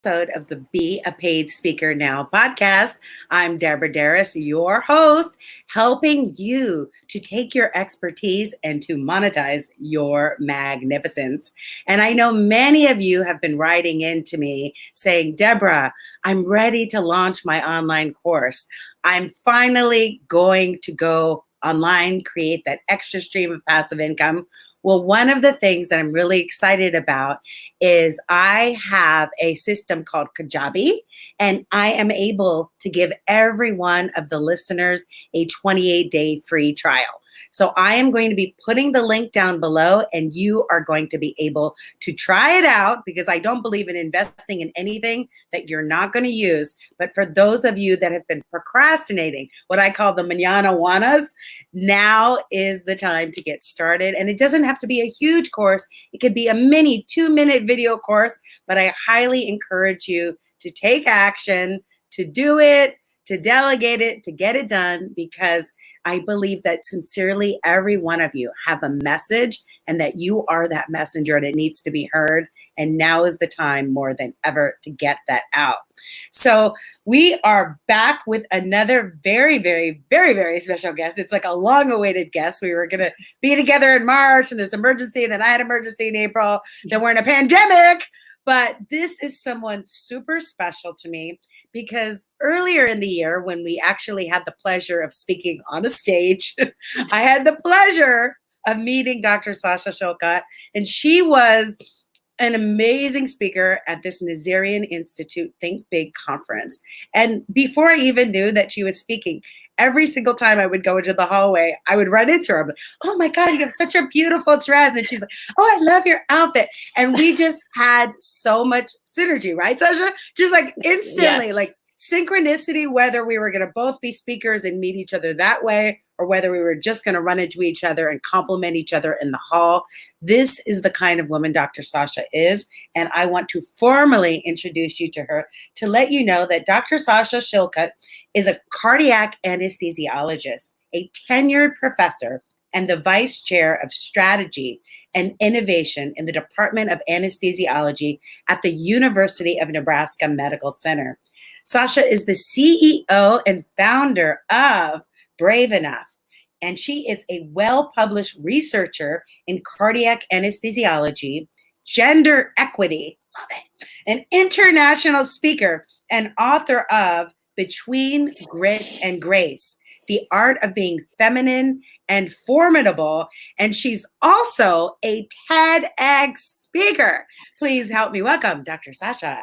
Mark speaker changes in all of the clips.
Speaker 1: episode of the Be a Paid Speaker Now podcast. I'm Deborah Deras, your host, helping you to take your expertise and to monetize your magnificence. And I know many of you have been writing into me saying, Deborah, I'm ready to launch my online course. I'm finally going to go online, create that extra stream of passive income. Well, one of the things that I'm really excited about is I have a system called Kajabi, and I am able to give every one of the listeners a 28-day free trial. So I am going to be putting the link down below, and you are going to be able to try it out because I don't believe in investing in anything that you're not going to use. But for those of you that have been procrastinating, what I call the mañana juanas, now is the time to get started. And it doesn't have to be a huge course. It could be a mini 2-minute video course, but I highly encourage you to take action, to do it, to delegate it, to get it done, because I believe that sincerely every one of you have a message and that you are that messenger that needs to be heard. And now is the time more than ever to get that out. So we are back with another very, very, very, very special guest. It's like a long-awaited guest. We were going to be together in March, and there's emergency, and then I had emergency in April. Then we're in a pandemic. But this is someone super special to me because earlier in the year, when we actually had the pleasure of speaking on a stage, I had the pleasure of meeting Dr. Sasha Shulkat, and she was an amazing speaker at this Nazarian Institute Think Big conference. And before I even knew that she was speaking, every single time I would go into the hallway, I would run into her. I'm like, oh my God, you have such a beautiful dress. And she's like, oh, I love your outfit. And we just had so much synergy, right, Sasha? Just like instantly, like synchronicity, whether we were going to both be speakers and meet each other that way, or whether we were just going to run into each other and compliment each other in the hall. This is the kind of woman Dr. Sasha is, and I want to formally introduce you to her to let you know that Dr. Sasha Shulkat is a cardiac anesthesiologist, a tenured professor, and the vice chair of strategy and innovation in the Department of Anesthesiology at the University of Nebraska Medical Center. Sasha is the CEO and founder of Brave Enough, and she is a well-published researcher in cardiac anesthesiology, gender equity, love it, an international speaker and author of Between Grit and Grace, The Art of Being Feminine and Formidable, and she's also a TEDx speaker. Please help me welcome Dr. Sasha.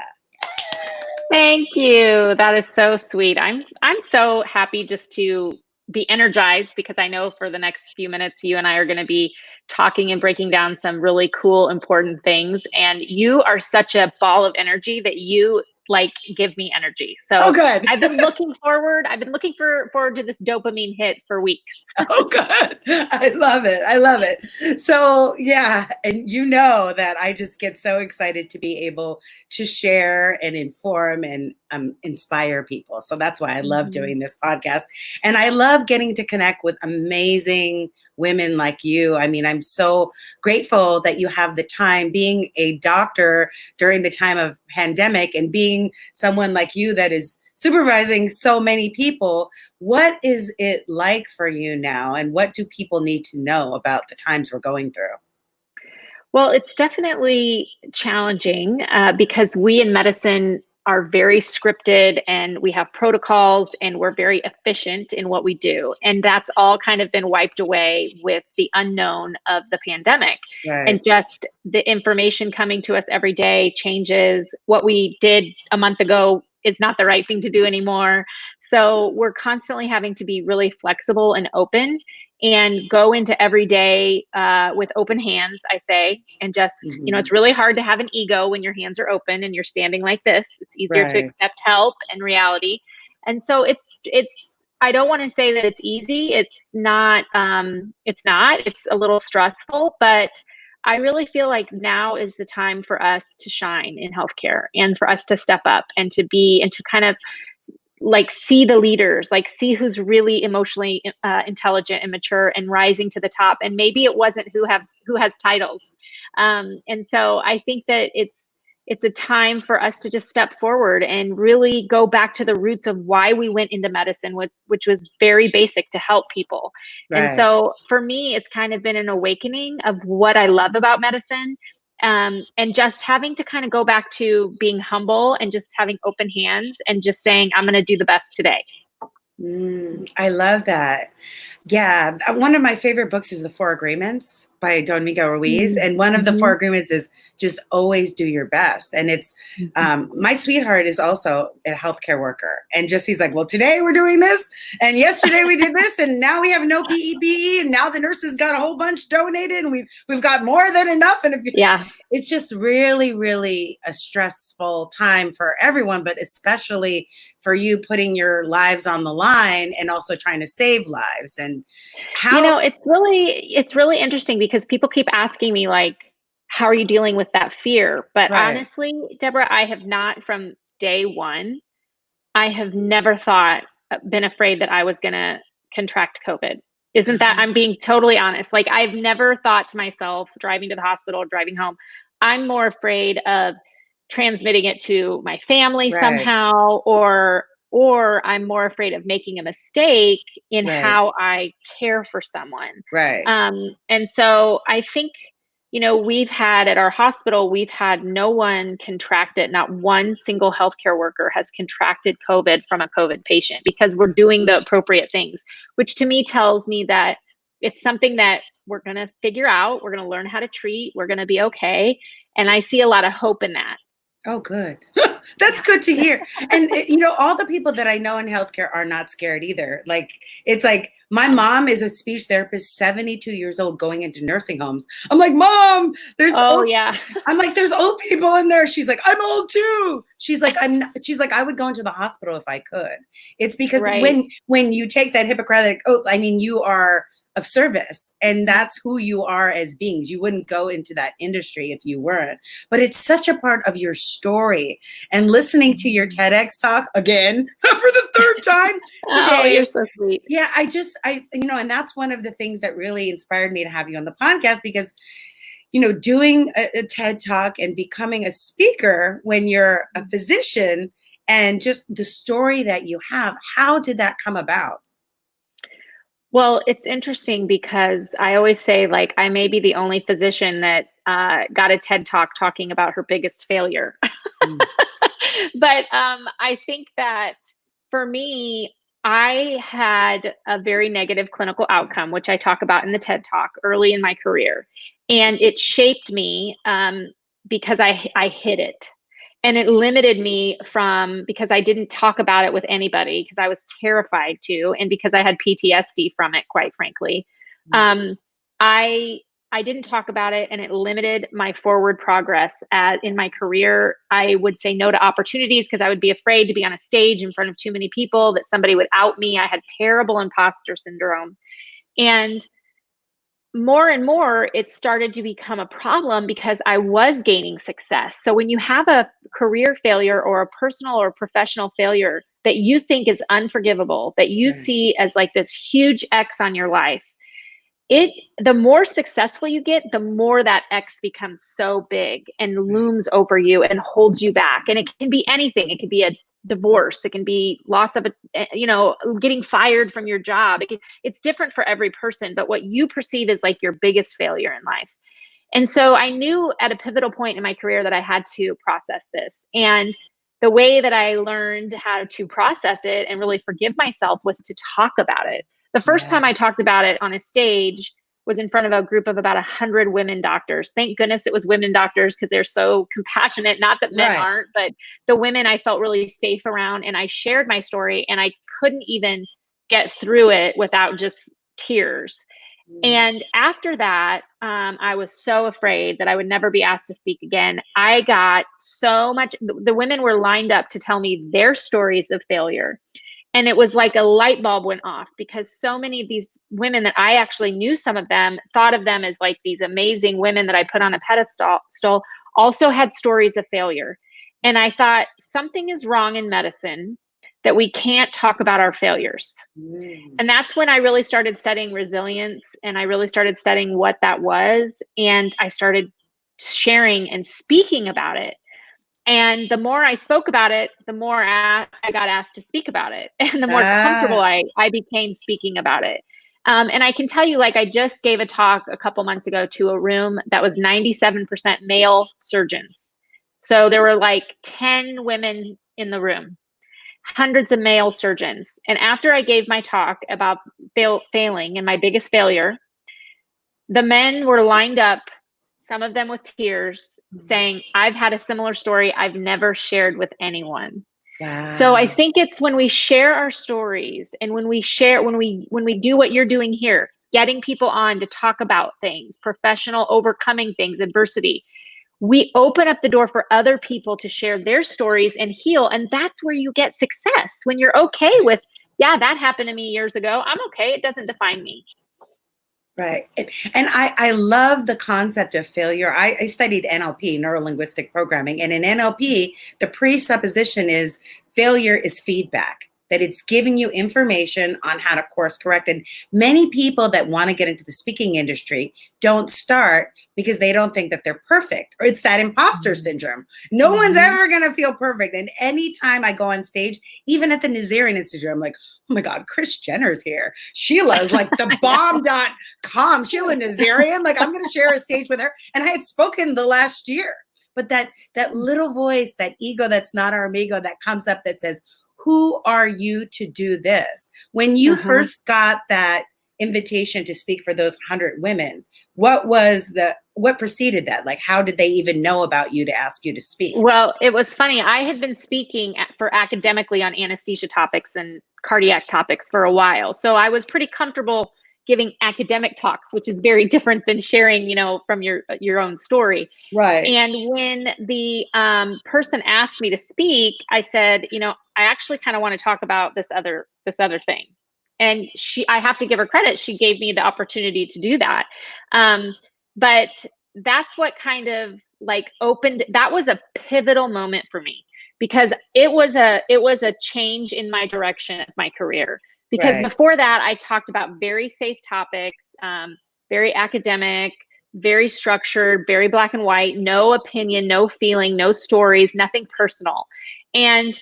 Speaker 2: Thank you. That is so sweet. I'm so happy just to be energized because I know for the next few minutes, you and I are going to be talking and breaking down some really cool, important things. And you are such a ball of energy that you give me energy. So
Speaker 1: good.
Speaker 2: I've been looking forward. I've been looking forward to this dopamine hit for weeks.
Speaker 1: Oh, good. I love it. I love it. So, yeah. And you know that I just get so excited to be able to share and inform and inspire people. So that's why I love doing this podcast. And I love getting to connect with amazing women like you. I mean, I'm so grateful that you have the time being a doctor during the time of pandemic and being someone like you that is supervising so many people. What is it like for you now? And what do people need to know about the times we're going through?
Speaker 2: Well, it's definitely challenging because we in medicine are very scripted and we have protocols and we're very efficient in what we do. And that's all kind of been wiped away with the unknown of the pandemic.
Speaker 1: Right.
Speaker 2: And just the information coming to us every day changes. What we did a month ago is not the right thing to do anymore. So we're constantly having to be really flexible and open and go into every day with open hands, I say, and just, it's really hard to have an ego when your hands are open and you're standing like this. It's easier to accept help and reality. And so it's, I don't want to say that it's easy. It's not, it's a little stressful, but I really feel like now is the time for us to shine in healthcare and for us to step up and to kind of see the leaders, see who's really emotionally intelligent and mature and rising to the top. And maybe it wasn't who has titles. And so I think that it's it's a time for us to just step forward and really go back to the roots of why we went into medicine, which was very basic, to help people. And
Speaker 1: Right.
Speaker 2: so for me, it's kind of been an awakening of what I love about medicine. And just having to kind of go back to being humble and just having open hands and just saying, I'm going to do the best today.
Speaker 1: I love that. Yeah, one of my favorite books is The Four Agreements by Don Miguel Ruiz. And one of the Four Agreements is just always do your best. And it's, my sweetheart is also a healthcare worker. And just, he's like, well, today we're doing this. And yesterday we did this. And now we have no PEPE. And now the nurses got a whole bunch donated. And we've got more than enough. And it's just really, really a stressful time for everyone, but especially for you putting your lives on the line and also trying to save lives. And how,
Speaker 2: it's really interesting because people keep asking me, like, how are you dealing with that fear? But honestly, Deborah, I have not, from day one, I have never been afraid that I was going to contract COVID. Isn't that, I'm being totally honest. Like, I've never thought to myself, driving to the hospital, driving home, I'm more afraid of transmitting it to my family somehow, or I'm more afraid of making a mistake in how I care for someone. And so I think, we've had at our hospital, we've had no one contract it. Not one single healthcare worker has contracted COVID from a COVID patient, because we're doing the appropriate things, which to me tells me that it's something that we're going to figure out. We're going to learn how to treat. We're going to be okay. And I see a lot of hope in that.
Speaker 1: Oh, good. That's good to hear. And, all the people that I know in healthcare are not scared either. Like, it's like, my mom is a speech therapist, 72 years old, going into nursing homes. I'm like, Mom, I'm like, there's old people in there. She's like, I'm old too. She's like, I would go into the hospital if I could. It's because when you take that Hippocratic oath, I mean, you are of service, and that's who you are as beings. You wouldn't go into that industry if you weren't, but it's such a part of your story. And listening to your TEDx talk again for the third time today.
Speaker 2: Oh, you're so sweet.
Speaker 1: Yeah, and that's one of the things that really inspired me to have you on the podcast, because doing a TED talk and becoming a speaker when you're a physician, and just the story that you have, how did that come about?
Speaker 2: Well, it's interesting because I always say, like, I may be the only physician that got a TED talk talking about her biggest failure. But I think that for me, I had a very negative clinical outcome, which I talk about in the TED talk, early in my career. And it shaped me because I hid it. And it limited me because I didn't talk about it with anybody, because I was terrified to, and because I had PTSD from it, quite frankly. I didn't talk about it, and it limited my forward progress in my career. I would say no to opportunities because I would be afraid to be on a stage in front of too many people, that somebody would out me. I had terrible imposter syndrome. And more and more, it started to become a problem because I was gaining success. So when you have a career failure or a personal or professional failure that you think is unforgivable, that you see as like this huge X on your life, the more successful you get, the more that X becomes so big and looms over you and holds you back. And it can be anything. It could be a divorce. It can be loss of getting fired from your job. It's different for every person, but what you perceive as like your biggest failure in life. And so I knew at a pivotal point in my career that I had to process this. And the way that I learned how to process it and really forgive myself was to talk about it. The first time I talked about it on a stage was in front of a group of about 100 women doctors. Thank goodness it was women doctors, because they're so compassionate. Not that men aren't, but the women I felt really safe around. And I shared my story, and I couldn't even get through it without just tears. And after that, I was so afraid that I would never be asked to speak again. I got so much, the women were lined up to tell me their stories of failure. And it was like a light bulb went off, because so many of these women that I actually knew, some of them thought of them as like these amazing women that I put on a pedestal, also had stories of failure. And I thought, something is wrong in medicine that we can't talk about our failures. And that's when I really started studying resilience, and I really started studying what that was. And I started sharing and speaking about it. And the more I spoke about it, the more I got asked to speak about it, and the more comfortable
Speaker 1: Ah,
Speaker 2: I became speaking about it. And I can tell you, like, I just gave a talk a couple months ago to a room that was 97% male surgeons. So there were like 10 women in the room, hundreds of male surgeons. And after I gave my talk about failing and my biggest failure, the men were lined up, some of them with tears, saying, I've had a similar story I've never shared with anyone. So I
Speaker 1: wow.
Speaker 2: think it's when we share our stories, and when we do what you're doing here, getting people on to talk about things, professional overcoming things, adversity, we open up the door for other people to share their stories and heal. And that's where you get success, when you're okay with, yeah, that happened to me years ago. I'm okay. It doesn't define me.
Speaker 1: Right. And I love the concept of failure. I studied NLP, neuro linguistic programming. And in NLP, the presupposition is failure is feedback, that it's giving you information on how to course correct. And many people that want to get into the speaking industry don't start because they don't think that they're perfect, or it's that imposter syndrome. No one's ever going to feel perfect. And anytime I go on stage, even at the Nazarian Institute, I'm like, oh my God, Kris Jenner's here. Sheila's like the bomb.com. Sheila Nazarian, like I'm going to share a stage with her. And I had spoken the last year. But that little voice, that ego that's not our amigo, that comes up that says, who are you to do this? When you first got that invitation to speak for those 100 women, what preceded that? Like, how did they even know about you to ask you to speak?
Speaker 2: Well, it was funny. I had been speaking for academically on anesthesia topics and cardiac topics for a while. So I was pretty comfortable giving academic talks, which is very different than sharing, from your own story.
Speaker 1: Right.
Speaker 2: And when the person asked me to speak, I said, I actually kind of want to talk about this other thing. And I have to give her credit. She gave me the opportunity to do that. But that's what kind of like that was a pivotal moment for me, because it was a change in my direction of my career. Because before that, I talked about very safe topics, very academic, very structured, very black and white, no opinion, no feeling, no stories, nothing personal. And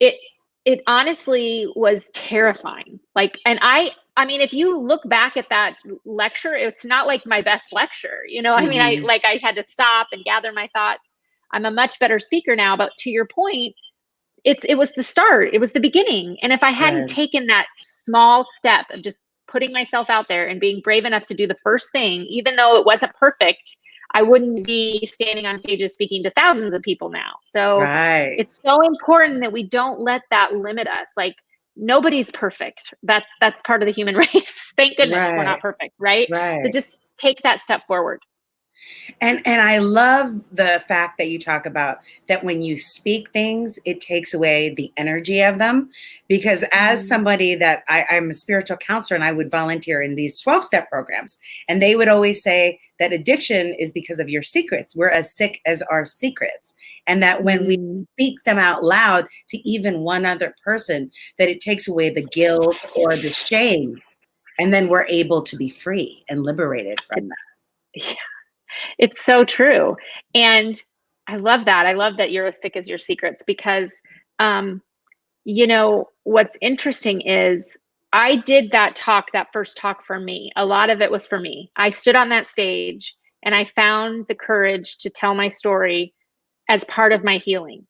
Speaker 2: it honestly was terrifying. And I mean, if you look back at that lecture, it's not like my best lecture. I mean, I had to stop and gather my thoughts. I'm a much better speaker now, but to your point, it was the start. It was the beginning. And if I hadn't taken that small step of just putting myself out there and being brave enough to do the first thing, even though it wasn't perfect, I wouldn't be standing on stages speaking to thousands of people now. So it's so important that we don't let that limit us. Like, nobody's perfect. That's part of the human race. Thank goodness we're not perfect, right? So just take that step forward.
Speaker 1: And I love the fact that you talk about that when you speak things, it takes away the energy of them. Because as somebody that I'm a spiritual counselor, and I would volunteer in these 12-step programs, and they would always say that addiction is because of your secrets. We're as sick as our secrets. And that when we speak them out loud to even one other person, that it takes away the guilt or the shame. And then we're able to be free and liberated from that.
Speaker 2: Yeah. It's so true. And I love that. I love that you're as sick as your secrets, because, what's interesting is I did that first talk for me. A lot of it was for me. I stood on that stage and I found the courage to tell my story as part of my healing.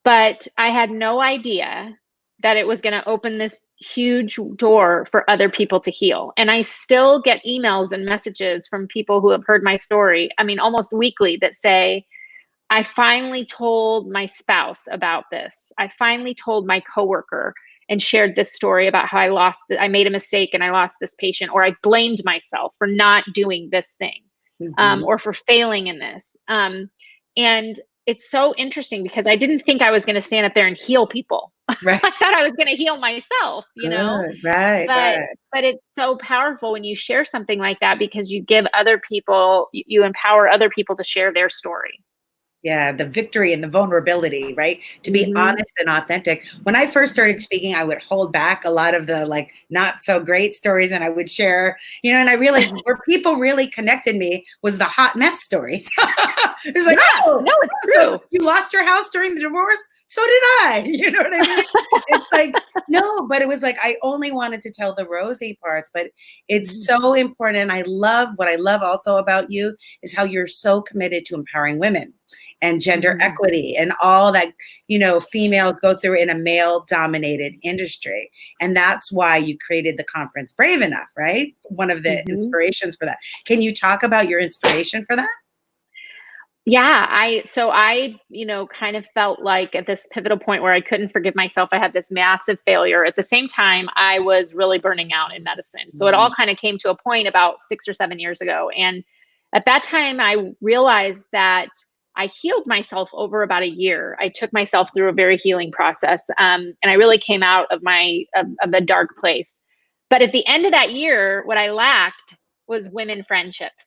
Speaker 2: But I had no idea that it was going to open this huge door for other people to heal. And I still get emails and messages from people who have heard my story, I mean, almost weekly, that say, I finally told my spouse about this. I finally told my coworker and shared this story about how I made a mistake and I lost this patient, or I blamed myself for not doing this thing, or for failing in this. And it's so interesting, because I didn't think I was going to stand up there and heal people. I thought I was going to heal myself, but it's so powerful when you share something like that, because you give other people, you empower other people to share their story.
Speaker 1: Yeah, the victory and the vulnerability, right? To be honest and authentic. When I first started speaking, I would hold back a lot of the like not so great stories and I would share, and I realized where people really connected me was the hot mess stories. It's like,
Speaker 2: Yeah,
Speaker 1: oh,
Speaker 2: no, it's
Speaker 1: so
Speaker 2: true.
Speaker 1: you lost your house during the divorce? So did I. You know what I mean? It's like, no, but it was like I only wanted to tell the rosy parts, but it's so important. And I love what I love also about you is how you're so committed to empowering women and gender equity and all that, females go through in a male dominated industry. And that's why you created the conference Brave Enough, right? One of the inspirations for that. Can you talk about your inspiration for that?
Speaker 2: Yeah, I kind of felt like at this pivotal point where I couldn't forgive myself. I had this massive failure. At the same time, I was really burning out in medicine. So it all kind of came to a point about 6 or 7 years ago. And at that time, I realized that I healed myself over about a year. I took myself through a very healing process, and I really came out of of a dark place. But at the end of that year, what I lacked was women friendships.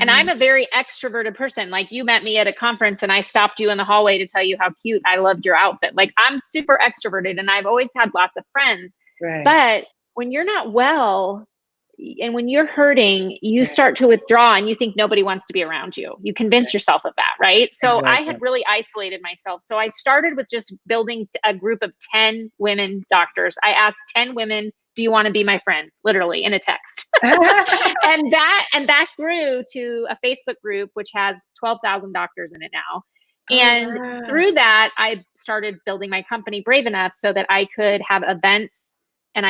Speaker 2: And I'm a very extroverted person. Like, you met me at a conference and I stopped you in the hallway to tell you how cute I loved your outfit. Like, I'm super extroverted and I've always had lots of friends.
Speaker 1: Right.
Speaker 2: But when you're not well and when you're hurting, you start to withdraw and you think nobody wants to be around you. You convince yourself of that, right? So I had really isolated myself. So I started with just building a group of 10 women doctors. I asked 10 women, do you want to be my friend? Literally in a text. and that grew to a Facebook group, which has 12,000 doctors in it now. And through that, I started building my company Brave Enough so that I could have events and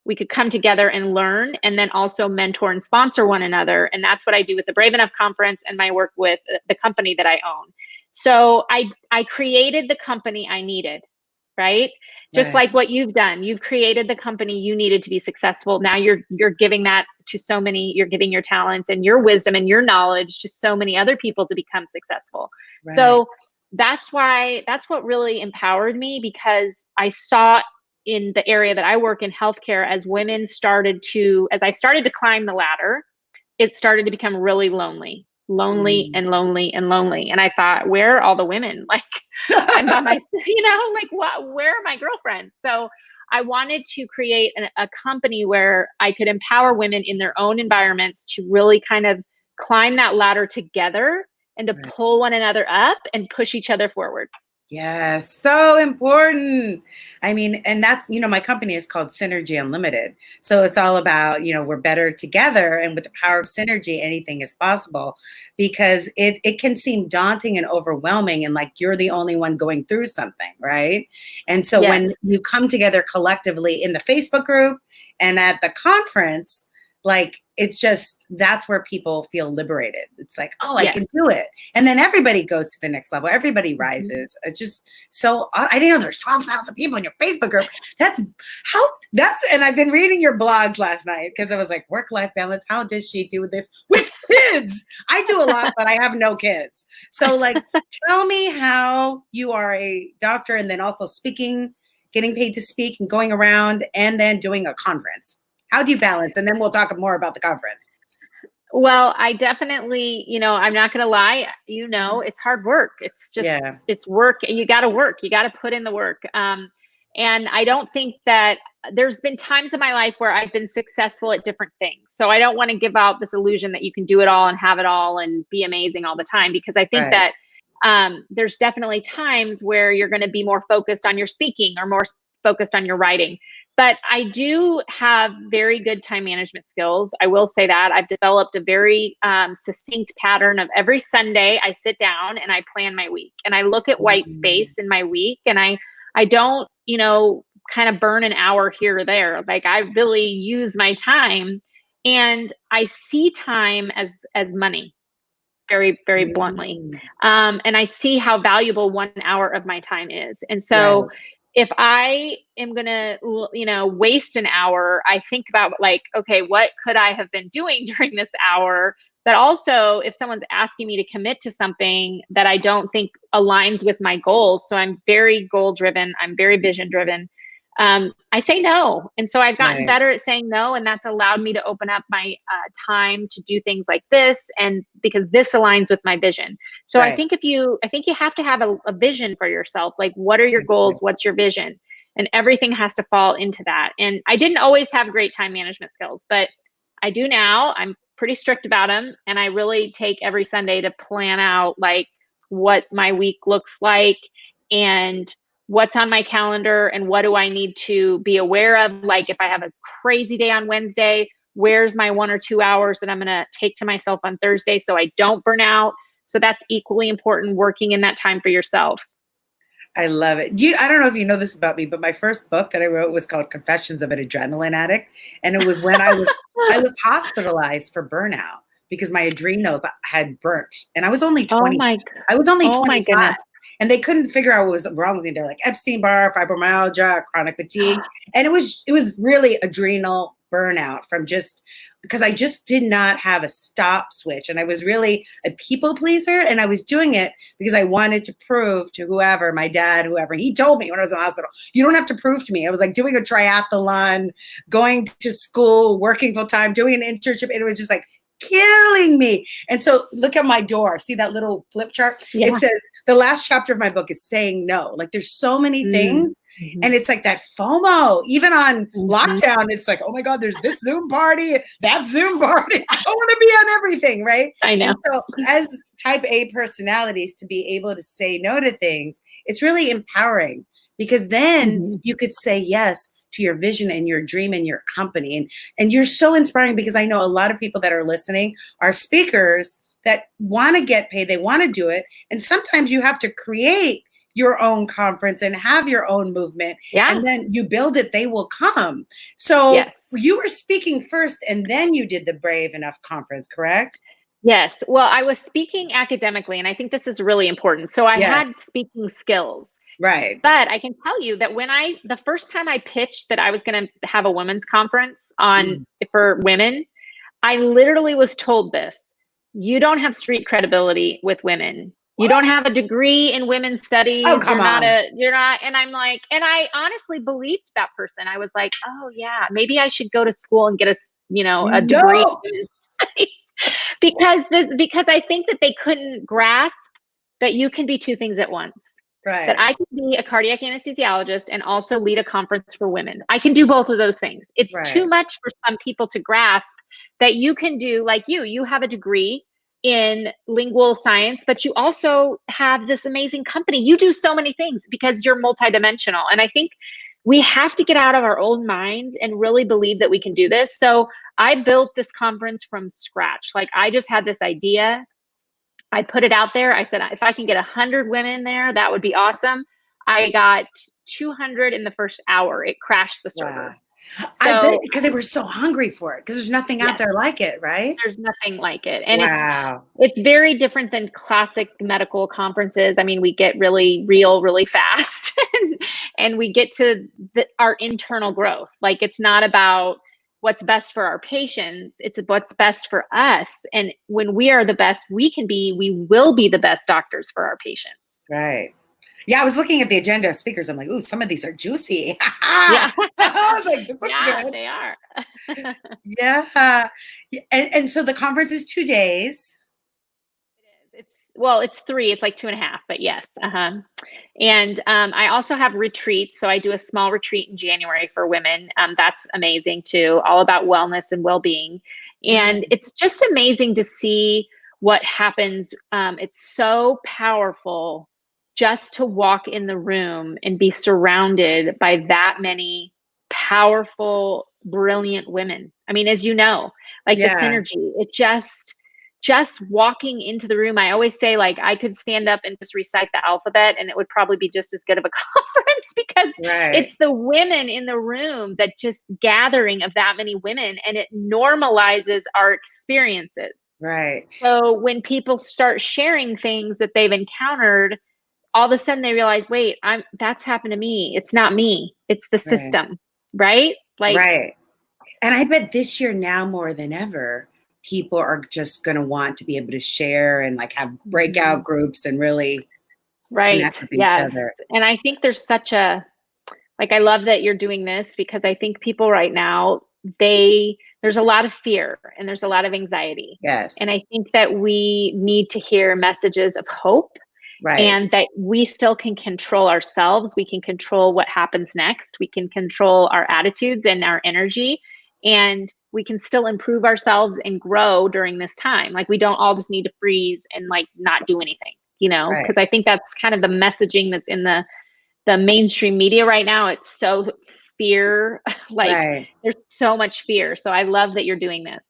Speaker 2: we could come together and learn and then also mentor and sponsor one another. And that's what I do with the Brave Enough conference and my work with the company that I own. So I created the company I needed, right? Just like what you've done. You've created the company you needed to be successful. Now you're giving that to so many, you're giving your talents and your wisdom and your knowledge to so many other people to become successful. So that's what really empowered me, because I saw in the area that I work in healthcare, as I started to climb the ladder, it started to become really lonely and lonely and lonely. And I thought, where are all the women? Like, I'm by myself, where are my girlfriends? So I wanted to create a company where I could empower women in their own environments to really kind of climb that ladder together and to pull one another up and push each other forward.
Speaker 1: Yes, so important. I mean, and that's, my company is called Synergy Unlimited. So it's all about, we're better together, and with the power of synergy, anything is possible, because it can seem daunting and overwhelming and like you're the only one going through something, right? And so when you come together collectively in the Facebook group and at the conference, like, it's just, that's where people feel liberated. It's like, oh, I can do it. And then everybody goes to the next level. Everybody rises. It's just so, I didn't know there's 12,000 people in your Facebook group. And I've been reading your blog last night because I was like, work-life balance. How does she do this with kids? I do a lot, but I have no kids. So like, tell me how you are a doctor and then also speaking, getting paid to speak and going around and then doing a conference. How do you balance? And then we'll talk more about the conference.
Speaker 2: Well, I definitely, I'm not going to lie, it's hard work. It's just, it's work. You got to work. You got to put in the work. And I don't think that there's been times in my life where I've been successful at different things. So I don't want to give out this illusion that you can do it all and have it all and be amazing all the time, because I think that there's definitely times where you're going to be more focused on your speaking or more focused on your writing. But I do have very good time management skills. I will say that I've developed a very succinct pattern of every Sunday I sit down and I plan my week and I look at white space in my week, and I don't, kind of burn an hour here or there. Like, I really use my time, and I see time as money, very, very bluntly. And I see how valuable 1 hour of my time is. And so if I am going to, waste an hour, I think about like, okay, what could I have been doing during this hour? But also, if someone's asking me to commit to something that I don't think aligns with my goals, so I'm very goal driven, I'm very vision driven. I say no. And so I've gotten
Speaker 1: Right.
Speaker 2: better at saying no. And that's allowed me to open up my time to do things like this. And because this aligns with my vision. So
Speaker 1: Right.
Speaker 2: I think you have to have a vision for yourself. Like, what are your goals? What's your vision? And everything has to fall into that. And I didn't always have great time management skills, but I do now. I'm pretty strict about them. And I really take every Sunday to plan out like what my week looks like and what's on my calendar and what do I need to be aware of. Like if I have a crazy day on Wednesday, where's my 1 or 2 hours that I'm going to take to myself on Thursday so I don't burn out. So that's equally important, working in that time for yourself.
Speaker 1: I love it. I don't know if you know this about me, but my first book that I wrote was called Confessions of an Adrenaline Addict. And it was when I was hospitalized for burnout because my adrenals had burnt. And I was only 20. I was only 25.
Speaker 2: Goodness.
Speaker 1: And they couldn't figure out what was wrong with me. They're like Epstein-Barr, fibromyalgia, chronic fatigue. And it was really adrenal burnout from because I just did not have a stop switch. And I was really a people pleaser. And I was doing it because I wanted to prove to whoever, my dad, whoever. He told me when I was in the hospital, you don't have to prove to me. I was like doing a triathlon, going to school, working full time, doing an internship. And it was just like killing me. And so look at my door. See that little flip chart? Yeah. It says the last chapter of my book is saying no. Like there's so many things. Mm-hmm. And it's like that FOMO, even on lockdown, it's like, oh my God, there's this Zoom party, that Zoom party. I want to be on everything, right?
Speaker 2: I know.
Speaker 1: And so as type A personalities, to be able to say no to things, it's really empowering because then you could say yes to your vision and your dream and your company. And you're so inspiring because I know a lot of people that are listening are speakers that want to get paid. They want to do it. And sometimes you have to create your own conference and have your own movement. Yeah. And then you build it, they will come. So you were speaking first and then you did the Brave Enough conference, correct?
Speaker 2: Yes. Well, I was speaking academically, and I think this is really important. So I had speaking skills.
Speaker 1: Right.
Speaker 2: But I can tell you that the first time I pitched that I was going to have a women's conference for women, I literally was told this: you don't have street credibility with women. You don't have a degree in women's studies.
Speaker 1: Oh, come on.
Speaker 2: You're not. And I'm like, and I honestly believed that person. I was like, oh yeah, maybe I should go to school and get a degree in women's studies. because I think that they couldn't grasp that you can be two things at once.
Speaker 1: Right.
Speaker 2: That I can be a cardiac anesthesiologist and also lead a conference for women. I can do both of those things. It's too much for some people to grasp that you can do, like you have a degree in lingual science, but you also have this amazing company. You do so many things because you're multidimensional. And I think we have to get out of our own minds and really believe that we can do this. So I built this conference from scratch. Like I just had this idea. I put it out there. I said, if I can get 100 women there, that would be awesome. I got 200 in the first hour. It crashed the server.
Speaker 1: Wow. So, I bet because they were so hungry for it because there's nothing out there like it, right?
Speaker 2: There's nothing like it. And it's very different than classic medical conferences. I mean, we get really real, really fast and we get to our internal growth. Like it's not about what's best for our patients. It's what's best for us. And when we are the best we will be the best doctors for our patients.
Speaker 1: Right. Yeah, I was looking at the agenda of speakers. I'm like, ooh, some of these are juicy. Yeah. I was like, this looks good.
Speaker 2: They are.
Speaker 1: Yeah. And so the conference is 2 days.
Speaker 2: It's 3. It's like 2.5, but yes. And I also have retreats. So I do a small retreat in January for women. That's amazing too, all about wellness and well-being. And it's just amazing to see what happens. It's so powerful just to walk in the room and be surrounded by that many powerful, brilliant women. I mean, as you know, like the synergy, it just walking into the room. I always say, like, I could stand up and just recite the alphabet and it would probably be just as good of a conference because it's the women in the room, that just gathering of that many women, and it normalizes our experiences.
Speaker 1: Right.
Speaker 2: So when people start sharing things that they've encountered, all of a sudden they realize, wait, that's happened to me. It's not me. It's the system. Right?
Speaker 1: Right. And I bet this year now more than ever, people are just going to want to be able to share and like have breakout groups and really connect with each other.
Speaker 2: And I think there's such a Like, I love that you're doing this, because I think people right now, there's a lot of fear and there's a lot of anxiety. And
Speaker 1: Yes.
Speaker 2: I think that we need to hear messages of hope,
Speaker 1: Right.
Speaker 2: and that we still can control ourselves. We can control what happens next. We can control our attitudes and our energy, and we can still improve ourselves and grow during this time. Like, we don't all just need to freeze and like not do anything,
Speaker 1: Right.
Speaker 2: because I think that's kind of the messaging that's in the mainstream media right now. It's so fear, like
Speaker 1: Right.
Speaker 2: there's so much fear. So I love that you're doing this.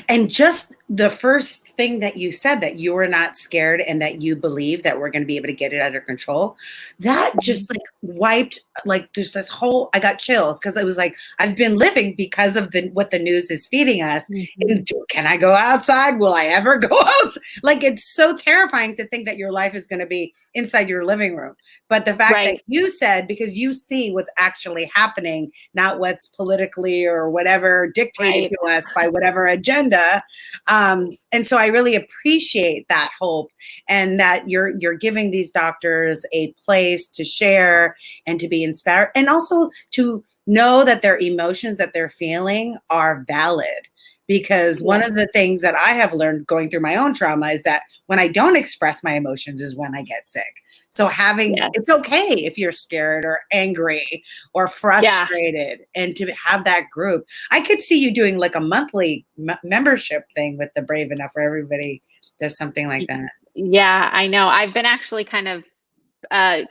Speaker 1: And just the first thing that you said, that you were not scared and that you believe that we're going to be able to get it under control, that just like wiped, like there's this whole, I got chills, because it was like, I've been living because of what the news is feeding us.
Speaker 2: Mhm.
Speaker 1: Can I go outside? Will I ever go outside? Like, it's so terrifying to think that your life is going to be inside your living room. But the fact that
Speaker 2: Right.
Speaker 1: you said, because you see what's actually happening, not what's politically or whatever dictated
Speaker 2: Right.
Speaker 1: to us by whatever agenda. And so I really appreciate that hope, and that you're giving these doctors a place to share and to be inspired, and also to know that their emotions that they're feeling are valid. Because
Speaker 2: Yeah.
Speaker 1: one of the things that I have learned going through my own trauma is that when I don't express my emotions is when I get sick. So
Speaker 2: Yeah.
Speaker 1: it's okay if you're scared or angry or
Speaker 2: Yeah.
Speaker 1: frustrated, and to have that group. I could see you doing like a monthly membership thing with the Brave Enough, where everybody does something like that.
Speaker 2: Yeah, I know. I've been actually kind of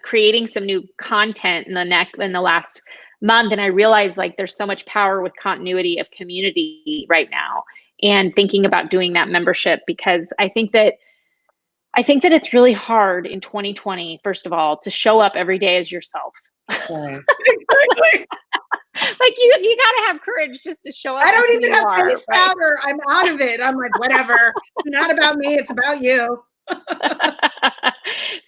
Speaker 2: creating some new content in the last month, and I realized like there's so much power with continuity of community right now, and thinking about doing that membership, because I think that it's really hard in 2020, first of all, to show up every day as yourself.
Speaker 1: Right. Exactly.
Speaker 2: Like, you got to have courage just to show up
Speaker 1: I
Speaker 2: as
Speaker 1: don't
Speaker 2: who
Speaker 1: even
Speaker 2: you
Speaker 1: have
Speaker 2: are,
Speaker 1: face
Speaker 2: right?
Speaker 1: powder. I'm out of it. I'm like, whatever. It's not about me. It's about you.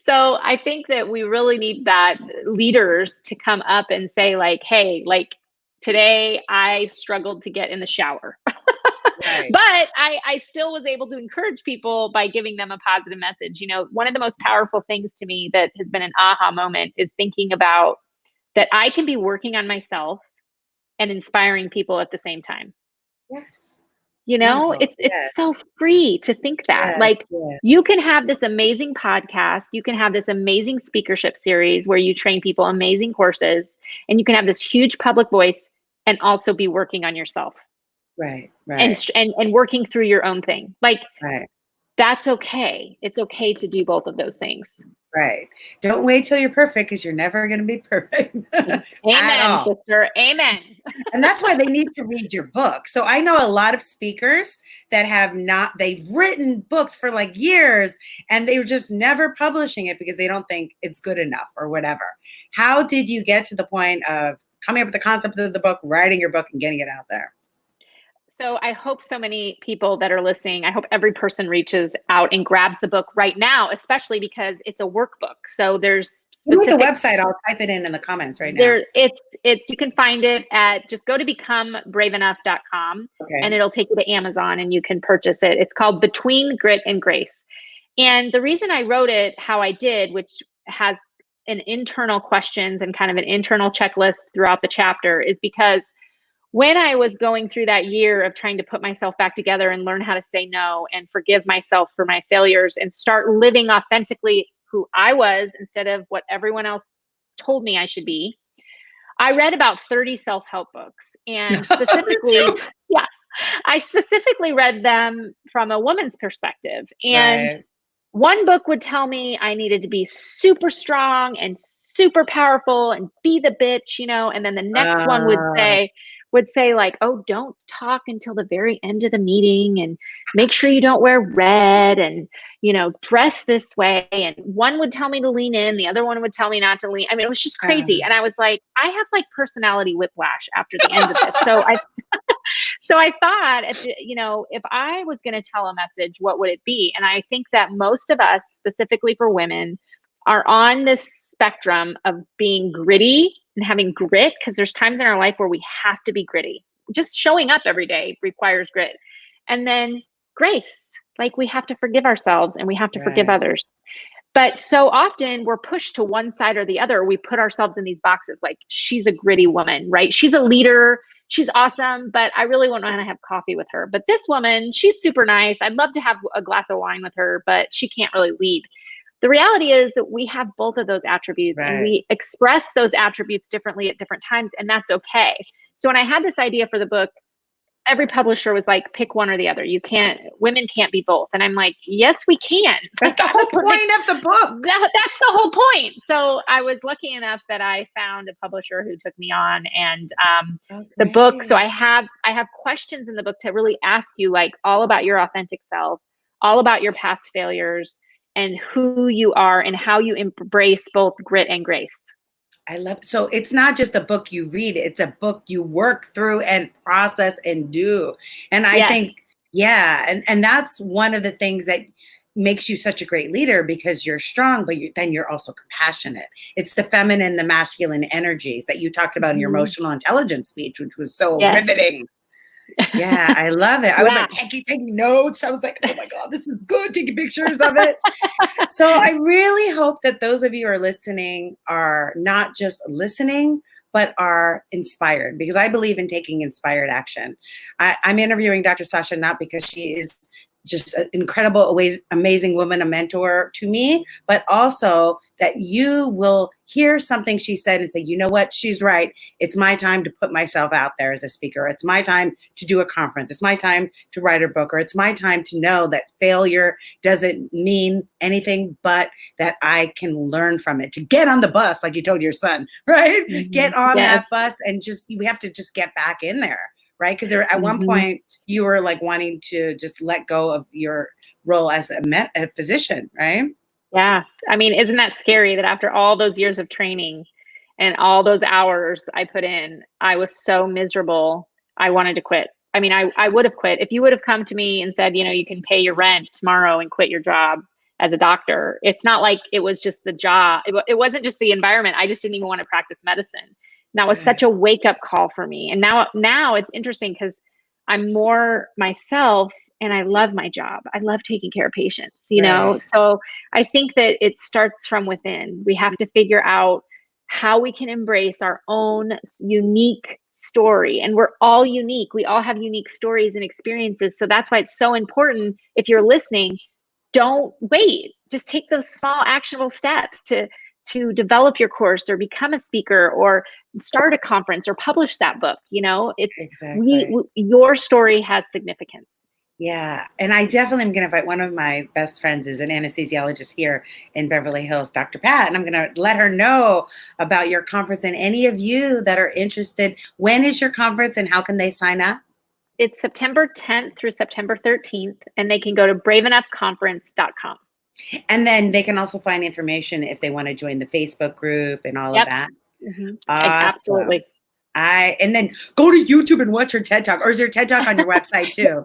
Speaker 2: So I think that we really need that leaders to come up and say like, hey, like today I struggled to get in the shower.
Speaker 1: Right.
Speaker 2: But I still was able to encourage people by giving them a positive message. One of the most powerful things to me that has been an aha moment is thinking about that I can be working on myself and inspiring people at the same time.
Speaker 1: Yes. Wonderful.
Speaker 2: It's
Speaker 1: Yes.
Speaker 2: so free to think that.
Speaker 1: Yes.
Speaker 2: Like,
Speaker 1: Yes.
Speaker 2: you can have this amazing podcast, you can have this amazing speakership series where you train people amazing courses, and you can have this huge public voice and also be working on yourself
Speaker 1: Right.
Speaker 2: and
Speaker 1: Right.
Speaker 2: and working through your own thing. Like,
Speaker 1: Right.
Speaker 2: that's okay. It's okay to do both of those things.
Speaker 1: Right. Don't wait till you're perfect, because you're never going to be perfect at
Speaker 2: Amen,
Speaker 1: all.
Speaker 2: sister. Amen.
Speaker 1: And that's why they need to read your book. So I know a lot of speakers that they've written books for like years, and they're just never publishing it because they don't think it's good enough or whatever. How did you get to the point of coming up with the concept of the book, writing your book, and getting it out there?
Speaker 2: So I hope so many people that are listening, I hope every person reaches out and grabs the book right now, especially because it's a workbook. So there's
Speaker 1: Give me the
Speaker 2: specific
Speaker 1: website. I'll type it in the comments right now.
Speaker 2: there it's you can find it at, just go to becomebraveenough.com, and
Speaker 1: Okay.
Speaker 2: it'll take you to Amazon and you can purchase it. It's called Between Grit and Grace. And the reason I wrote it how I did, which has an internal questions and kind of an internal checklist throughout the chapter, is because when I was going through that year of trying to put myself back together and learn how to say no and forgive myself for my failures and start living authentically who I was instead of what everyone else told me I should be, I read about 30 self-help books. And
Speaker 1: Me
Speaker 2: specifically,
Speaker 1: too.
Speaker 2: yeah, I specifically read them from a woman's perspective. And
Speaker 1: Right.
Speaker 2: one book would tell me I needed to be super strong and super powerful and be the bitch. And then the next one would
Speaker 1: Uh,
Speaker 2: say like, oh, don't talk until the very end of the meeting, and make sure you don't wear red, and dress this way. And one would tell me to lean in, the other one would tell me not to lean. I mean, it was just crazy.
Speaker 1: uh,
Speaker 2: And I was like, I have like personality whiplash after the end of this. So I thought, if I was going to tell a message, what would it be? And I think that most of us, specifically for women, are on this spectrum of being gritty and having grit, because there's times in our life where we have to be gritty. Just showing up every day requires grit. And then grace, like we have to forgive ourselves and we have to forgive
Speaker 1: right.
Speaker 2: others. But so often we're pushed to one side or the other. We put ourselves in these boxes like, she's a gritty woman, right? She's a leader. She's awesome, but I really wouldn't want to have coffee with her. But this woman, she's super nice. I'd love to have a glass of wine with her, but she can't really lead. The reality is that we have both of those attributes, and we express those attributes differently at different times, and that's okay. So when I had this idea for the book, every publisher was like, pick one or the other. Women can't be both. And I'm like, yes, we can.
Speaker 1: That's the whole point of the book.
Speaker 2: That's the whole point. So I was lucky enough that I found a publisher who took me on, and the book. So I have questions in the book to really ask you, like, all about your authentic self, all about your past failures, and who you are and how you embrace both grit and grace.
Speaker 1: I love, so it's not just a book you read, it's a book you work through and process and do. And I think, and that's one of the things that makes you such a great leader, because you're strong, but then you're also compassionate. It's the feminine, the masculine energies that you talked about in your emotional intelligence speech, which was so riveting. Yeah, I love it. I was like taking notes. I was like, oh my God, this is good. Taking pictures of it. So I really hope that those of you who are listening are not just listening, but are inspired, because I believe in taking inspired action. I'm interviewing Dr. Sasha not because she is just an incredible, amazing woman, a mentor to me, but also that you will hear something she said and say, you know what, she's right. It's my time to put myself out there as a speaker. It's my time to do a conference. It's my time to write a book, or it's my time to know that failure doesn't mean anything, but that I can learn from it, to get on the bus, like you told your son, right? Get on that bus, and we have to just get back in there. Right? Because at one point you were like wanting to just let go of your role as a physician, right?
Speaker 2: Yeah. I mean, isn't that scary that after all those years of training and all those hours I put in, I was so miserable, I wanted to quit. I mean, I would have quit. If you would have come to me and said, you can pay your rent tomorrow and quit your job as a doctor, it's not like it was just the job. It wasn't just the environment. I just didn't even want to practice medicine. That was such a wake-up call for me. And now it's interesting because I'm more myself and I love my job. I love taking care of patients, you know? So I think that it starts from within. We have to figure out how we can embrace our own unique story. And we're all unique. We all have unique stories and experiences. So that's why it's so important. If you're listening, don't wait. Just take those small actionable steps to develop your course, or become a speaker, or start a conference, or publish that book. It's your story has significance.
Speaker 1: Yeah. And I definitely am going to invite, one of my best friends is an anesthesiologist here in Beverly Hills, Dr. Pat, and I'm going to let her know about your conference. And any of you that are interested, when is your conference and how can they sign up?
Speaker 2: It's September 10th through September 13th, and they can go to braveenoughconference.com.
Speaker 1: And then they can also find information if they want to join the Facebook group and all of that.
Speaker 2: Awesome.
Speaker 1: Absolutely. And then go to YouTube and watch her TED Talk. Or is there TED Talk on your website too?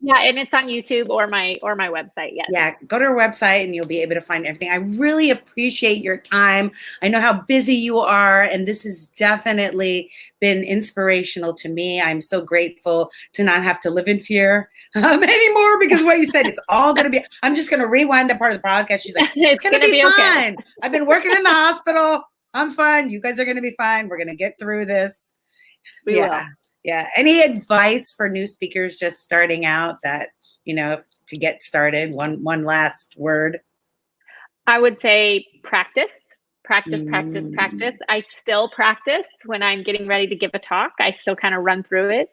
Speaker 2: Yeah, and it's on YouTube or my website. Yes.
Speaker 1: Yeah, go to her website and you'll be able to find everything. I really appreciate your time. I know how busy you are, and this has definitely been inspirational to me. I'm so grateful to not have to live in fear anymore, because what you said, it's all going to be, I'm just going to rewind the part of the podcast. She's like, it's going to be fine. Okay. I've been working in the hospital. I'm fine. You guys are going to be fine. We're going to get through this.
Speaker 2: We will.
Speaker 1: Yeah. Any advice for new speakers just starting out that, to get started? One last word.
Speaker 2: I would say practice. I still practice when I'm getting ready to give a talk. I still kind of run through it.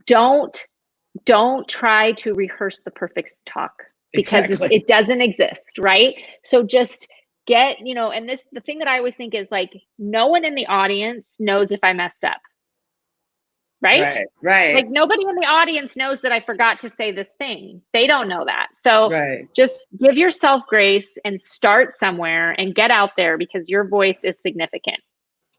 Speaker 2: Don't try to rehearse the perfect talk, because it doesn't exist, right? So just get, and the thing that I always think is, like, no one in the audience knows if I messed up. Right. Like, nobody in the audience knows that I forgot to say this thing. They don't know that. So just give yourself grace and start somewhere and get out there, because your voice is significant.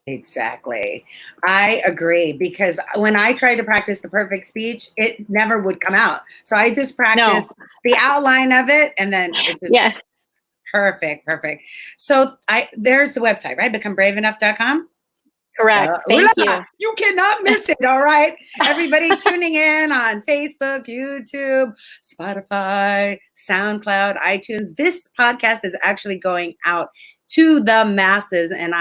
Speaker 1: Exactly. I agree, because when I tried to practice the perfect speech, it never would come out. So I just practiced the outline of it, and then it's just perfect. So there's the website, right? BecomeBraveEnough.com.
Speaker 2: Correct. Thank you.
Speaker 1: You cannot miss it. All right. Everybody tuning in on Facebook, YouTube, Spotify, SoundCloud, iTunes. This podcast is actually going out to the masses. And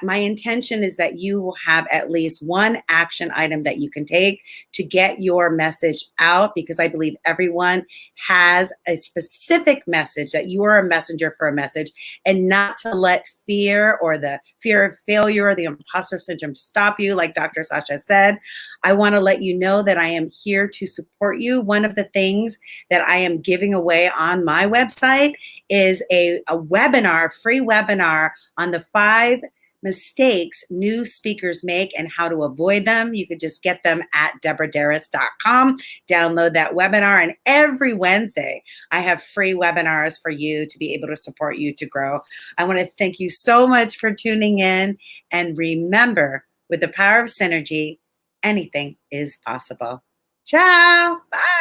Speaker 1: my intention is that you will have at least one action item that you can take to get your message out, because I believe everyone has a specific message, that you are a messenger for a message, and not to let fear or the fear of failure or the imposter syndrome stop you. Like Dr. Sasha said, I want to let you know that I am here to support you. One of the things that I am giving away on my website is a webinar, free webinar on the 5 mistakes new speakers make and how to avoid them. You could just get them at deborahderas.com, download that webinar, and every Wednesday I have free webinars for you to be able to support you to grow. I want to thank you so much for tuning in, and remember, with the power of synergy, anything is possible. Ciao. Bye.